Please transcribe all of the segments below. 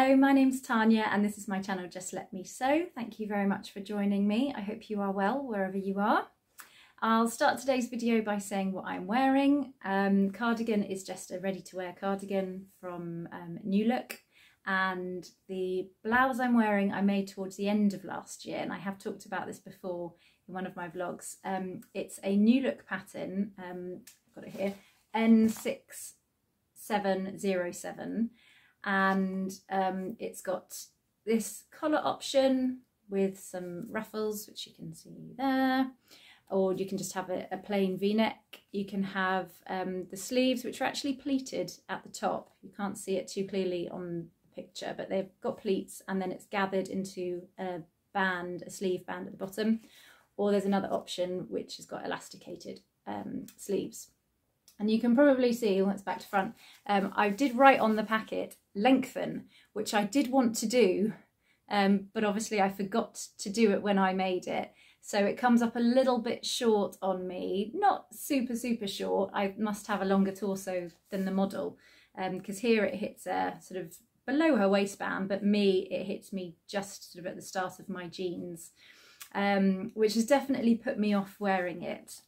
Hello, my name's Tanya and this is my channel Just Let Me Sew. Thank you very much for joining me. I hope you are well wherever you are. I'll start today's video by saying what I'm wearing. Cardigan is just a ready-to-wear cardigan from New Look, and the blouse I'm wearing I made towards the end of last year, and I have talked about this before in one of my vlogs. It's a New Look pattern, I've got it here, N6707, and it's got this collar option with some ruffles, which you can see there, or you can just have a plain v-neck. You can have the sleeves, which are actually pleated at the top. You can't see it too clearly on the picture, but they've got pleats, and then it's gathered into a band, a sleeve band at the bottom. Or there's another option which has got elasticated sleeves. And you can probably see, once back to front, I did write on the packet lengthen, which I did want to do, but obviously I forgot to do it when I made it. So it comes up a little bit short on me, not super short. I must have a longer torso than the model, because here it hits sort of below her waistband, but it hits me just sort of at the start of my jeans, which has definitely put me off wearing it.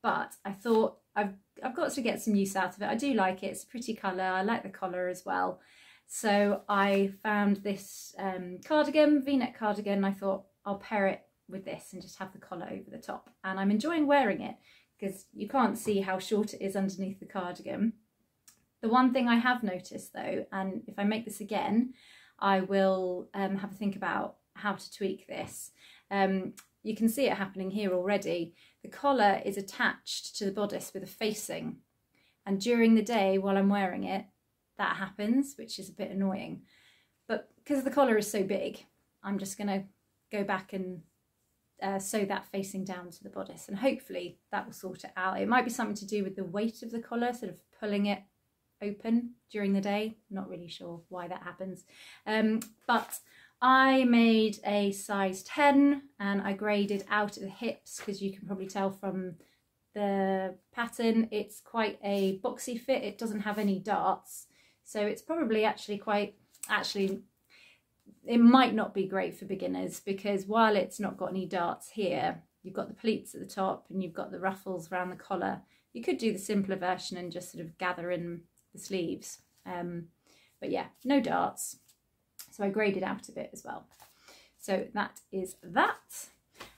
But I thought I've got to get some use out of it. I do like it. It's a pretty colour. I like the collar as well. So I found this cardigan, v-neck cardigan. I thought I'll pair it with this and just have the collar over the top. And I'm enjoying wearing it because you can't see how short it is underneath the cardigan. The one thing I have noticed though, and if I make this again, I will have a think about how to tweak this. You can see it happening here already. The collar is attached to the bodice with a facing, and during the day while I'm wearing it, that happens, which is a bit annoying. But because the collar is so big, I'm just going to go back and sew that facing down to the bodice, and hopefully that will sort it out. It might be something to do with the weight of the collar, sort of pulling it open during the day. Not really sure why that happens, but I made a size 10 and I graded out at the hips, because you can probably tell from the pattern it's quite a boxy fit. It doesn't have any darts, so it's probably it might not be great for beginners, because while it's not got any darts here, you've got the pleats at the top and you've got the ruffles around the collar. You could do the simpler version and just sort of gather in the sleeves, but yeah, no darts. So I graded out a bit as well. So that is that.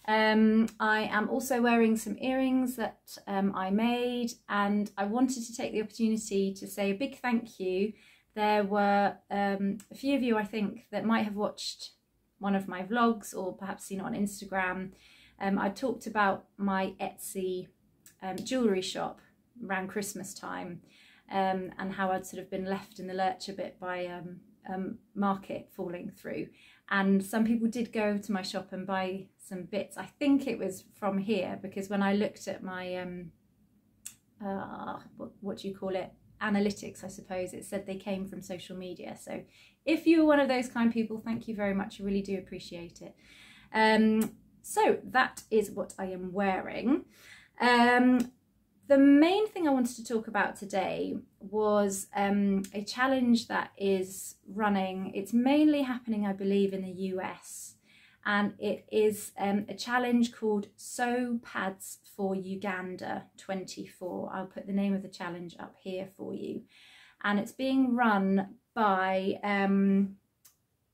I am also wearing some earrings that I made, and I wanted to take the opportunity to say a big thank you. There were a few of you, I think, that might have watched one of my vlogs or perhaps seen it on Instagram. I talked about my Etsy jewellery shop around Christmas time, and how I'd sort of been left in the lurch a bit by market falling through, and some people did go to my shop and buy some bits. I think it was from here, because when I looked at my what do you call it, analytics I suppose, it said they came from social media. So if you were one of those kind people, thank you very much, I really do appreciate it. So that is what I am wearing. The main thing I wanted to talk about today was a challenge that is running. It's mainly happening, I believe, in the US, and it is a challenge called Sew Pads for Uganda 24. I'll put the name of the challenge up here for you, and it's being run by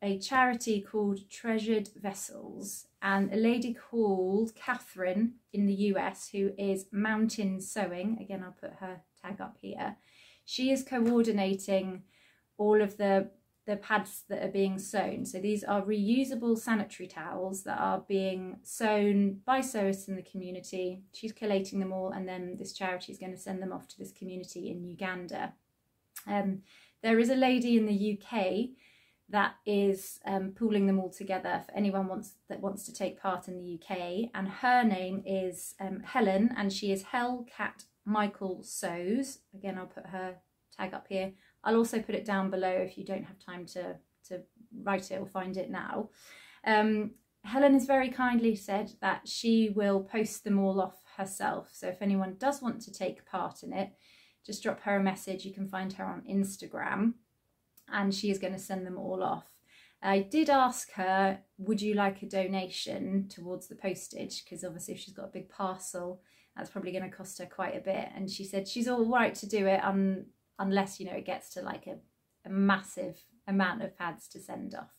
a charity called Treasured Vessels, and a lady called Catherine in the US, who is Mountain Sewing. Again, I'll put her tag up here. She is coordinating all of the pads that are being sewn. So these are reusable sanitary towels that are being sewn by sewists in the community. She's collating them all, and then this charity is going to send them off to this community in Uganda. There is a lady in the UK that is pooling them all together for anyone that wants to take part in the UK, and her name is Helen, and she is Hellcat Michael Sews. Again, I'll put her tag up here. I'll also put it down below if you don't have time to write it or find it now. Helen has very kindly said that she will post them all off herself, so if anyone does want to take part in it, just drop her a message. You can find her on Instagram. and she is going to send them all off. I did ask her, would you like a donation towards the postage? Because obviously if she's got a big parcel, that's probably going to cost her quite a bit. And she said she's all right to do it unless, you know, it gets to like a massive amount of pads to send off.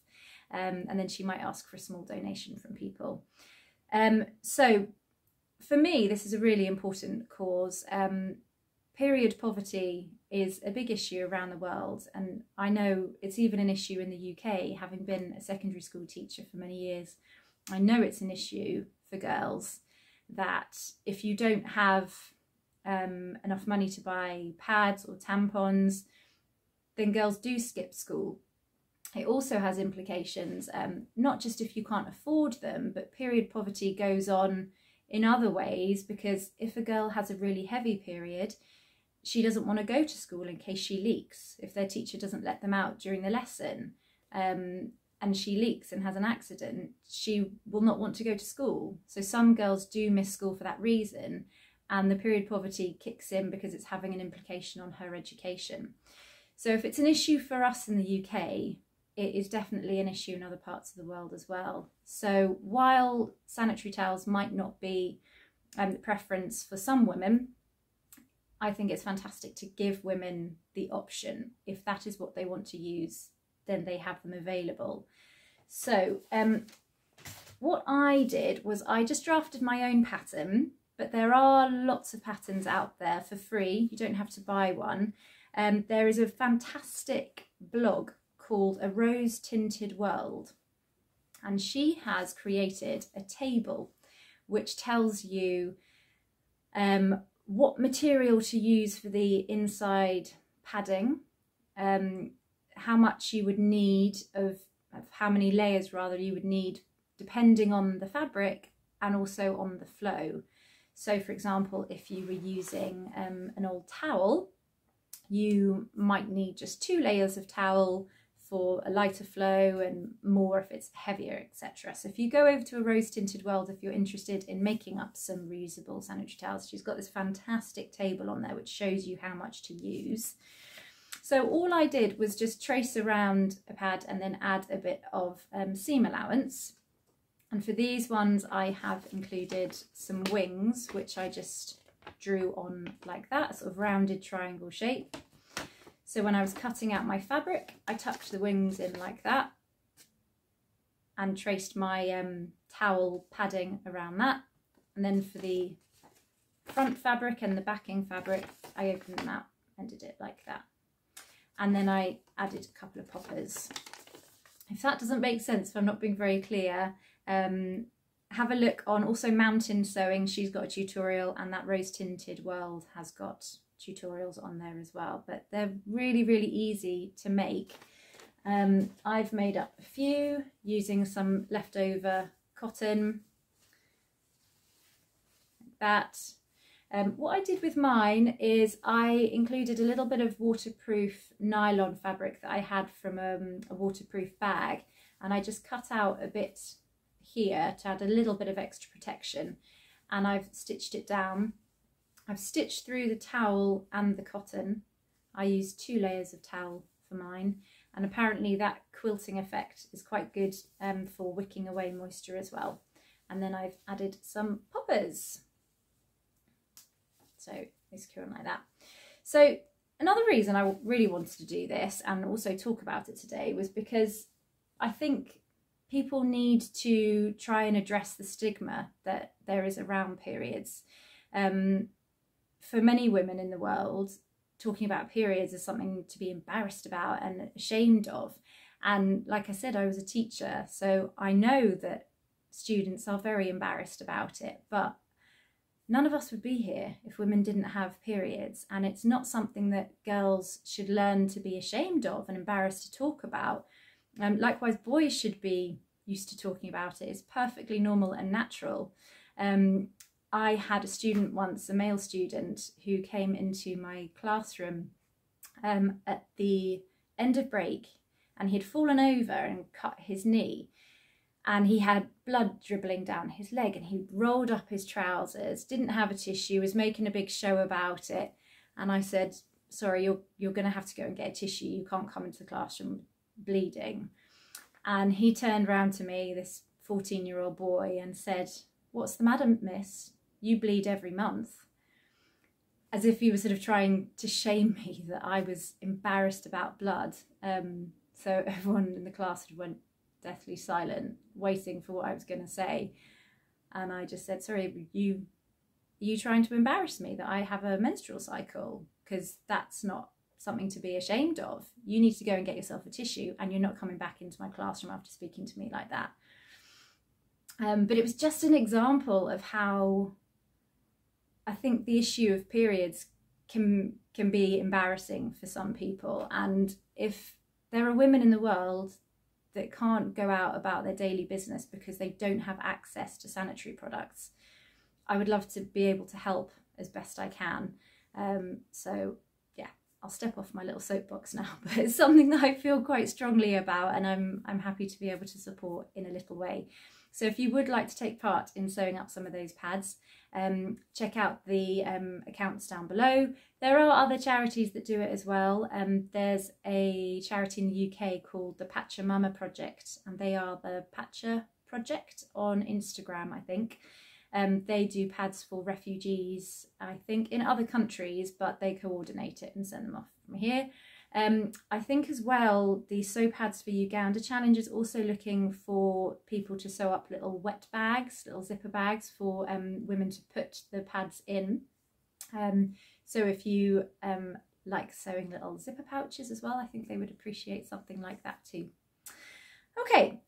And then she might ask for a small donation from people. So for me, this is a really important cause. Period poverty is a big issue around the world, and I know it's even an issue in the UK. Having been a secondary school teacher for many years, I know it's an issue for girls, that if you don't have enough money to buy pads or tampons, then girls do skip school. It also has implications, not just if you can't afford them, but period poverty goes on in other ways, because if a girl has a really heavy period, she doesn't want to go to school in case she leaks. If their teacher doesn't let them out during the lesson, and she leaks and has an accident, she will not want to go to school. So some girls do miss school for that reason, and the period poverty kicks in because it's having an implication on her education. So if it's an issue for us in the UK, it is definitely an issue in other parts of the world as well. So while sanitary towels might not be the preference for some women, I think it's fantastic to give women the option. If that is what they want to use, then they have them available. So what I did was I just drafted my own pattern, but there are lots of patterns out there for free. You don't have to buy one. There is a fantastic blog called A Rose Tinted World, and she has created a table which tells you what material to use for the inside padding, how much you would need of how many layers rather you would need depending on the fabric and also on the flow. So for example, if you were using an old towel, you might need just 2 layers of towel for a lighter flow and more if it's heavier, etc. So if you go over to A Rose Tinted World, if you're interested in making up some reusable sanitary towels, she's got this fantastic table on there which shows you how much to use. So all I did was just trace around a pad and then add a bit of seam allowance. And for these ones I have included some wings, which I just drew on like that, sort of rounded triangle shape. So when I was cutting out my fabric, I tucked the wings in like that and traced my towel padding around that. And then for the front fabric and the backing fabric, I opened them out and did it like that. And then I added a couple of poppers. If that doesn't make sense, if I'm not being very clear, have a look on also Mountain Sewing. She's got a tutorial, and that Rose Tinted World has got tutorials on there as well, but they're really, really easy to make. I've made up a few using some leftover cotton, like that. What I did with mine is I included a little bit of waterproof nylon fabric that I had from a waterproof bag, and I just cut out a bit here to add a little bit of extra protection, and I've stitched it down. I've stitched through the towel and the cotton. I used 2 layers of towel for mine, and apparently that quilting effect is quite good for wicking away moisture as well. And then I've added some poppers. So they secure on like that. So another reason I really wanted to do this and also talk about it today was because I think people need to try and address the stigma that there is around periods. For many women in the world, talking about periods is something to be embarrassed about and ashamed of. And like I said, I was a teacher, so I know that students are very embarrassed about it, but none of us would be here if women didn't have periods, and it's not something that girls should learn to be ashamed of and embarrassed to talk about. Likewise, boys should be used to talking about it. It's perfectly normal and natural. I had a student once, a male student, who came into my classroom at the end of break, and he'd fallen over and cut his knee, and he had blood dribbling down his leg, and he rolled up his trousers, didn't have a tissue, was making a big show about it. And I said, sorry, you're going to have to go and get a tissue. You can't come into the classroom bleeding. And he turned around to me, this 14-year-old boy, and said, "What's the matter, miss? You bleed every month." As if he was sort of trying to shame me that I was embarrassed about blood. So everyone in the class went deathly silent, waiting for what I was going to say. And I just said, "Sorry, are you trying to embarrass me that I have a menstrual cycle? Because that's not something to be ashamed of. You need to go and get yourself a tissue, and you're not coming back into my classroom after speaking to me like that." But it was just an example of how I think the issue of periods can be embarrassing for some people. And if there are women in the world that can't go out about their daily business because they don't have access to sanitary products, I would love to be able to help as best I can. So yeah, I'll step off my little soapbox now, but it's something that I feel quite strongly about, and I'm happy to be able to support in a little way. So if you would like to take part in sewing up some of those pads, check out the accounts down below. There are other charities that do it as well. There's a charity in the UK called the Patcher Mama Project, and they are the Patcher Project on Instagram, I think. They do pads for refugees, I think, in other countries, but they coordinate it and send them off from here. I think as well, the Sew Pads for Uganda Challenge is also looking for people to sew up little wet bags, little zipper bags for women to put the pads in. So if you like sewing little zipper pouches as well, I think they would appreciate something like that too. Okay,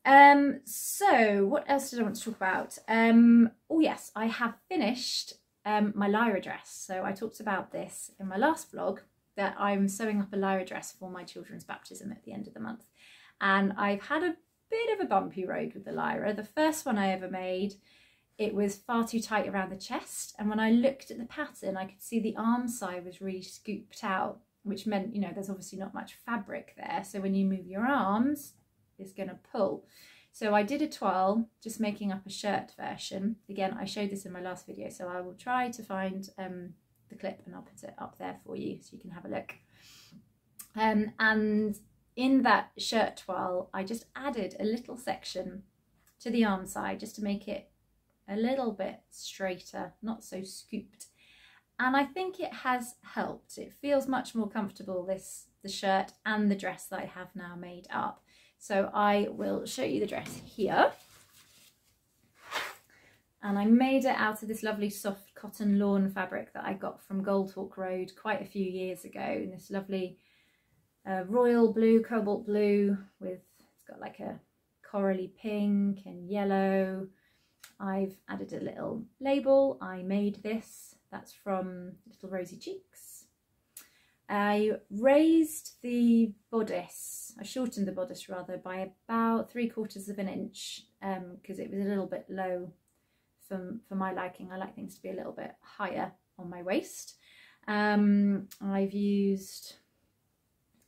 so what else did I want to talk about? Oh yes, I have finished my Lyra dress. So I talked about this in my last vlog, that I'm sewing up a Lyra dress for my children's baptism at the end of the month. And I've had a bit of a bumpy road with the Lyra. The first one I ever made, it was far too tight around the chest. And when I looked at the pattern, I could see the arm side was really scooped out, which meant, you know, there's obviously not much fabric there. So when you move your arms, it's going to pull. So I did a toile, just making up a shirt version. Again, I showed this in my last video, so I will try to find the clip and I'll put it up there for you so you can have a look. And in that shirt toile, I just added a little section to the arm side just to make it a little bit straighter, not so scooped. And I think it has helped. It feels much more comfortable, the shirt and the dress that I have now made up. So I will show you the dress here. And I made it out of this lovely soft cotton lawn fabric that I got from Goldhawk Road quite a few years ago, in this lovely royal blue, cobalt blue, with, it's got like a corally pink and yellow. I've added a little label. I made this. That's from Little Rosy Cheeks. I raised the bodice, I shortened the bodice rather, by about 3/4 of an inch because it was a little bit low for my liking. I like things to be a little bit higher on my waist. I've used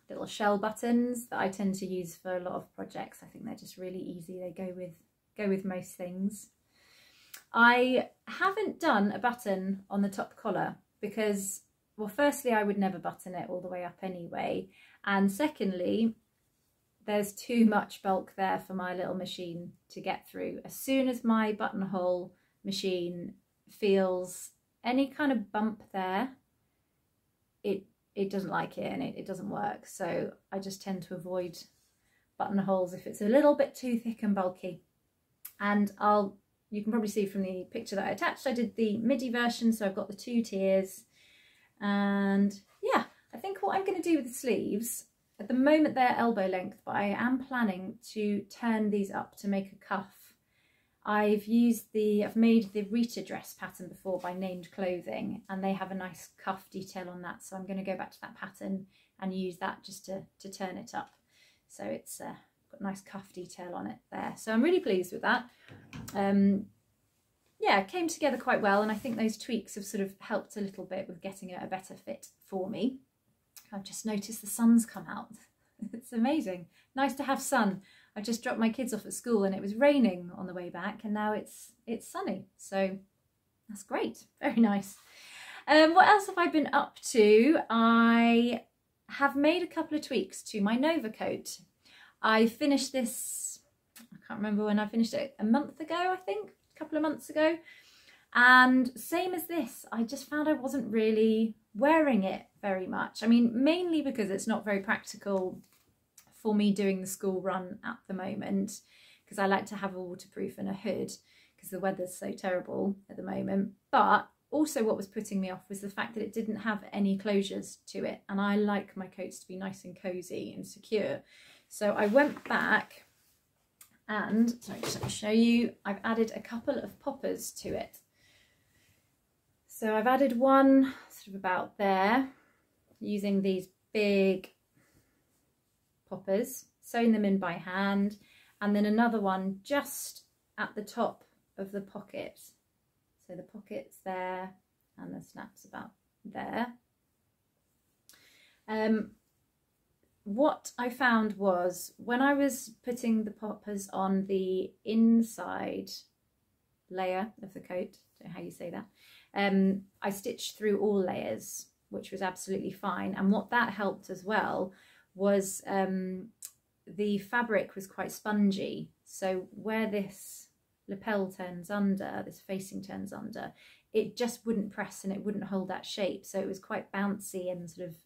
little shell buttons that I tend to use for a lot of projects. I think they're just really easy. They go with most things. I haven't done a button on the top collar because, well, firstly, I would never button it all the way up anyway. And secondly, there's too much bulk there for my little machine to get through. As soon as my buttonhole machine feels any kind of bump there, it doesn't like it and it doesn't work. So I just tend to avoid buttonholes if it's a little bit too thick and bulky. And you can probably see from the picture that I attached, I did the midi version, so I've got the 2 tiers. And yeah, I think what I'm going to do with the sleeves, at the moment they're elbow length, but I am planning to turn these up to make a cuff. I've made the Rita dress pattern before by Named Clothing, and they have a nice cuff detail on that. So I'm going to go back to that pattern and use that just to turn it up. So it's got a nice cuff detail on it there. So I'm really pleased with that. Yeah, it came together quite well, and I think those tweaks have sort of helped a little bit with getting it a better fit for me. I've just noticed the sun's come out. It's amazing. Nice to have sun. I just dropped my kids off at school and it was raining on the way back, and now it's sunny. So that's great. Very nice. What else have I been up to? I have made a couple of tweaks to my Nova coat. I finished this, I can't remember when I finished it, a month ago, I think, a couple of months ago. And same as this, I just found I wasn't really wearing it very much. I mean, mainly because it's not very practical for me doing the school run at the moment, because I like to have a waterproof and a hood because the weather's so terrible at the moment. But also what was putting me off was the fact that it didn't have any closures to it, and I like my coats to be nice and cozy and secure. So I went back and, sorry, just let me show you, I've added a couple of poppers to it. So I've added one sort of about there, using these big poppers, sewing them in by hand, and then another one just at the top of the pocket. So the pocket's there and the snap's about there. What I found was when I was putting the poppers on the inside layer of the coat, I don't know how you say that, I stitched through all layers, which was absolutely fine. And what that helped as well was the fabric was quite spongy. So where this lapel turns under, this facing turns under, it just wouldn't press and it wouldn't hold that shape. So it was quite bouncy and sort of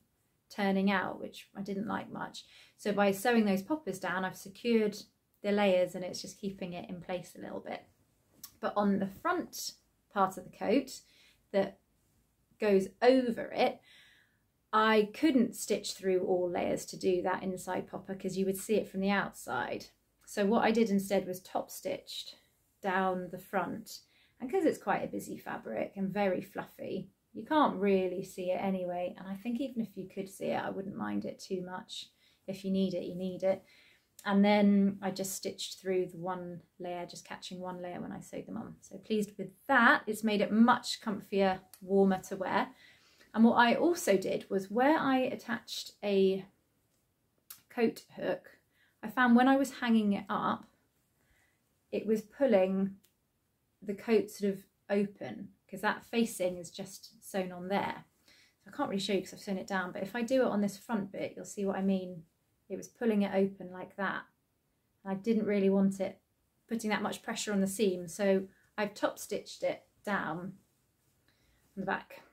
turning out, which I didn't like much. So by sewing those poppers down, I've secured the layers and it's just keeping it in place a little bit. But on the front part of the coat that goes over it, I couldn't stitch through all layers to do that inside popper because you would see it from the outside. So what I did instead was top stitched down the front, and because it's quite a busy fabric and very fluffy, you can't really see it anyway, and I think even if you could see it, I wouldn't mind it too much. If you need it, you need it. And then I just stitched through the one layer, just catching one layer when I sewed them on. So pleased with that. It's made it much comfier, warmer to wear. And what I also did was where I attached a coat hook, I found when I was hanging it up, it was pulling the coat sort of open because that facing is just sewn on there. So I can't really show you because I've sewn it down, but if I do it on this front bit, you'll see what I mean. It was pulling it open like that. And I didn't really want it putting that much pressure on the seam, so I've top stitched it down on the back.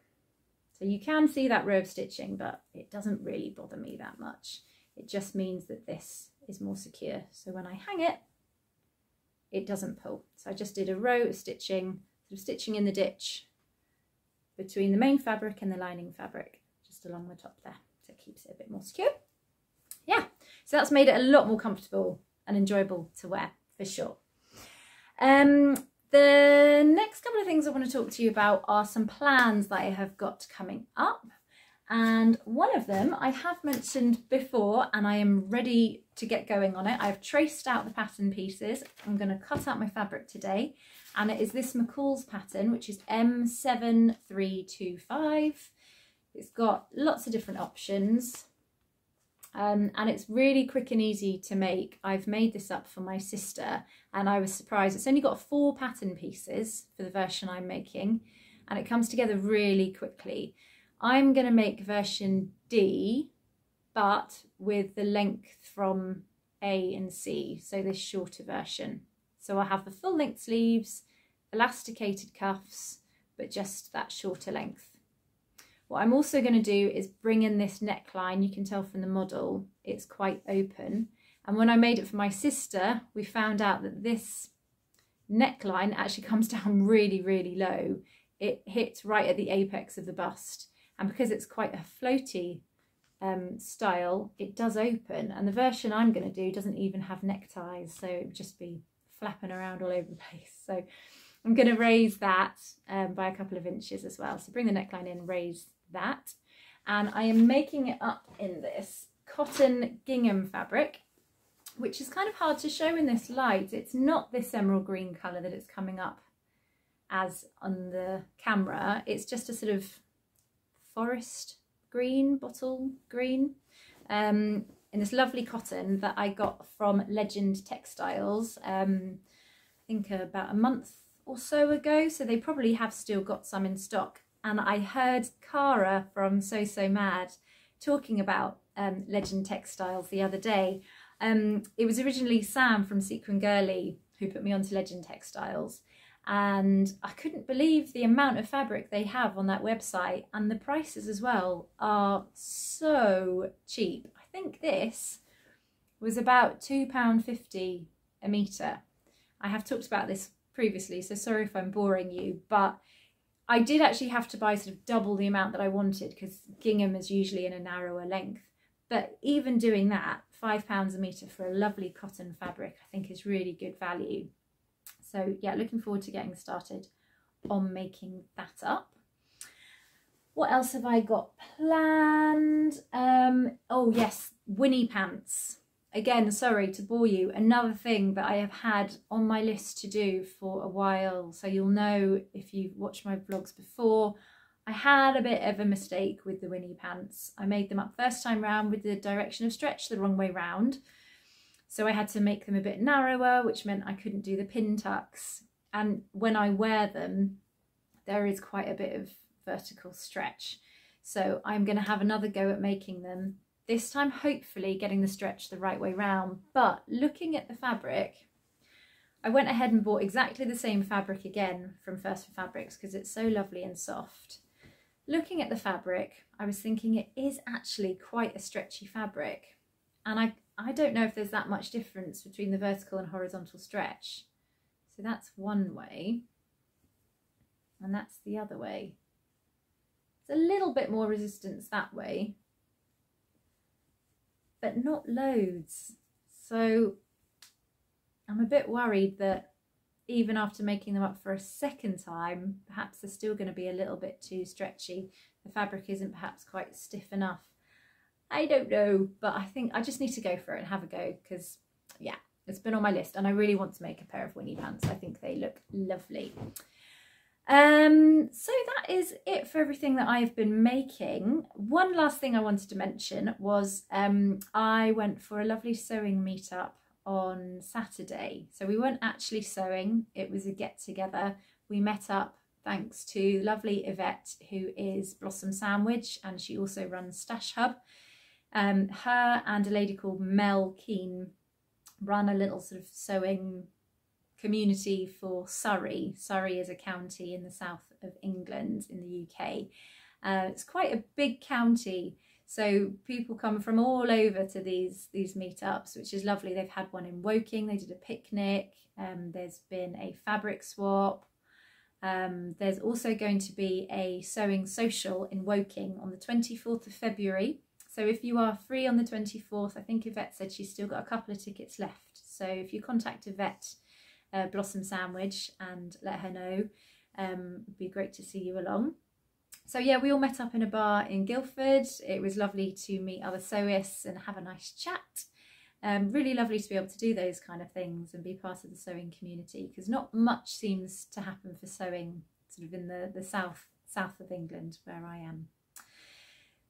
So you can see that row of stitching, but it doesn't really bother me that much. It just means that this is more secure. So when I hang it, it doesn't pull. So I just did a row of stitching, sort of stitching in the ditch between the main fabric and the lining fabric, just along the top there. So it keeps it a bit more secure. Yeah, so that's made it a lot more comfortable and enjoyable to wear for sure. The next couple of things I want to talk to you about are some plans that I have got coming up. And one of them I have mentioned before and I am ready to get going on it. I've traced out the pattern pieces. I'm going to cut out my fabric today. And it is this McCall's pattern, which is M7325. It's got lots of different options. And it's really quick and easy to make. I've made this up for my sister and I was surprised. It's only got 4 pattern pieces for the version I'm making and it comes together really quickly. I'm going to make version D, but with the length from A and C, so this shorter version. So I'll have the full length sleeves, elasticated cuffs, but just that shorter length. What I'm also going to do is bring in this neckline. You can tell from the model, it's quite open. And when I made it for my sister, we found out that this neckline actually comes down really, really low. It hits right at the apex of the bust. And because it's quite a floaty style, it does open. And the version I'm going to do doesn't even have neckties, so it would just be flapping around all over the place. So I'm going to raise that by a couple of inches as well. So bring the neckline in, raise that. And I am making it up in this cotton gingham fabric, which is kind of hard to show in this light. It's not this emerald green colour that it's coming up as on the camera. It's just a sort of forest green, bottle green, in this lovely cotton that I got from Legend Textiles, I think about a month or so ago. So they probably have still got some in stock. and I heard Cara from So Mad talking about Legend Textiles the other day. It was originally Sam from Sequin Girly who put me onto Legend Textiles, and I couldn't believe the amount of fabric they have on that website, and the prices as well are so cheap. I think this was about £2.50 a metre. I have talked about this previously, so sorry if I'm boring you, but I did actually have to buy sort of double the amount that I wanted because gingham is usually in a narrower length. But even doing that, £5 a metre for a lovely cotton fabric, I think is really good value. So yeah, looking forward to getting started on making that up. What else have I got planned? Oh yes, Winnie pants. Again, sorry to bore you, another thing that I have had on my list to do for a while. So you'll know if you've watched my vlogs before, I had a bit of a mistake with the Winnie pants. I made them up first time round with the direction of stretch the wrong way round. So I had to make them a bit narrower, which meant I couldn't do the pin tucks. And when I wear them, there is quite a bit of vertical stretch. So I'm going to have another go at making them. This time, hopefully getting the stretch the right way round. But looking at the fabric, I went ahead and bought exactly the same fabric again from First for Fabrics because it's so lovely and soft. Looking at the fabric, I was thinking it is actually quite a stretchy fabric. And I don't know if there's that much difference between the vertical and horizontal stretch. So that's one way. And that's the other way. It's a little bit more resistance that way, but not loads. So I'm a bit worried that even after making them up for a second time, perhaps they're still going to be a little bit too stretchy. The fabric isn't perhaps quite stiff enough. I don't know, but I think I just need to go for it and have a go because, yeah, it's been on my list and I really want to make a pair of Winnie pants. I think they look lovely. So that is it for everything that I've been making. One last thing I wanted to mention was I went for a lovely sewing meetup on Saturday. So we weren't actually sewing, it was a get together. We met up thanks to lovely Yvette, who is Blossom Sandwich, and she also runs Stash Hub. Her and a lady called Mel Keane run a little sort of sewing community for Surrey. Surrey is a county in the south of England in the UK. It's quite a big county, so people come from all over to these meetups, which is lovely. They've had one in Woking, they did a picnic, there's been a fabric swap. There's also going to be a sewing social in Woking on the 24th of February. So if you are free on the 24th, I think Yvette said she's still got a couple of tickets left. So if you contact Yvette, Blossom Sandwich, and let her know, it'd be great to see you along. So yeah, we all met up in a bar in Guildford. It was lovely to meet other sewists and have a nice chat. Really lovely to be able to do those kind of things and be part of the sewing community, because not much seems to happen for sewing sort of in the south of England where I am.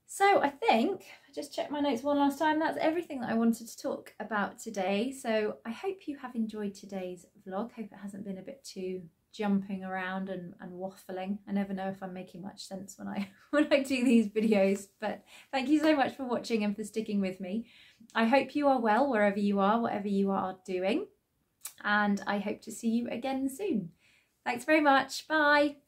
So I think, I just checked my notes one last time, that's everything that I wanted to talk about today. So I hope you have enjoyed today's vlog. Hope it hasn't been a bit too jumping around and waffling. I never know if I'm making much sense when I do these videos, but thank you so much for watching and for sticking with me. I hope you are well wherever you are, whatever you are doing, and I hope to see you again soon. Thanks very much. Bye.